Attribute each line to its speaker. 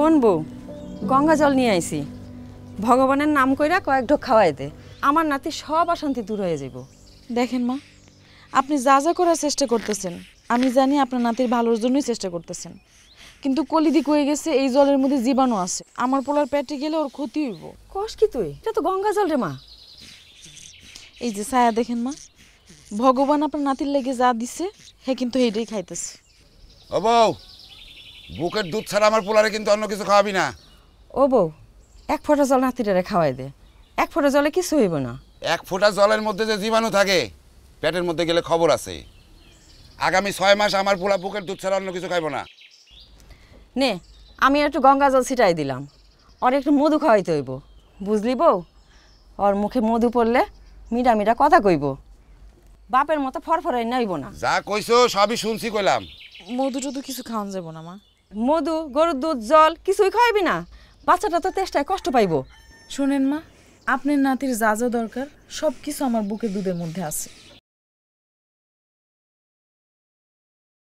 Speaker 1: শোন বউ, গঙ্গা জল নিয়ে আইছি, ভগবানের নাম কইরা কয়েক ঢোক খাওয়াই দে, আমার নাতি সব অশান্তি দূর হয়ে যাব।
Speaker 2: দেখেন মা, আপনি যা যা করার চেষ্টা করতেছেন আমি জানি আপনার নাতির ভালোর জন্যই চেষ্টা করতেছেন, কিন্তু কলিদি কয়ে গেছে এই জলের মধ্যে জীবাণু আছে, আমার পোলার পেটে গেলে ওর ক্ষতি হইব।
Speaker 1: কস কি তুই? এটা তো গঙ্গা জল রে মা।
Speaker 2: এই যে ছায়া দেখেন মা, ভগবান আপনার নাতির লেগে যা দিছে হে কিন্তু এইটাই খাইতেছে।
Speaker 3: ও বউ, বুকের দুধ ছাড়া আমার পোলারে কিন্তু অন্য কিছু খাওয়াবি না।
Speaker 1: ও বউ, এক ফোঁটা জল নাতিটারে খাওয়াই দে, এক ফোঁটা জলে কিছু হইব না।
Speaker 3: এক ফোঁটা জলের মধ্যে যে জীবাণু থাকে পেটের মধ্যে গেলে খবর আছে। আগামী 6 মাস আমার পোলা বুকের দুধ ছাড়া অন্য কিছু খাইব না।
Speaker 1: নে, আমি একটু গঙ্গা জল ছিটাই দিলাম, ওর একটু মধু খাওয়াইতে হইব, বুঝলি বউ? ওর মুখে মধু পড়লে মিডা মিডা কথা কইব, বাপের মতো ফরফরাই নাইব না।
Speaker 3: যা কইছো সবই শুনছি কইলাম।
Speaker 2: মধু টধু কিছু খাওয়ান যাব না মা।
Speaker 1: মধু, গরুর দুধ, জল কিছুই খাওয়াবি না? বাচ্চাটা তো তেষ্টায় কষ্ট পাইব।
Speaker 2: শোনেন মা, আপনার নাতির যা যা দরকার সব কিছু আমার বুকের দুধের মধ্যে আছে।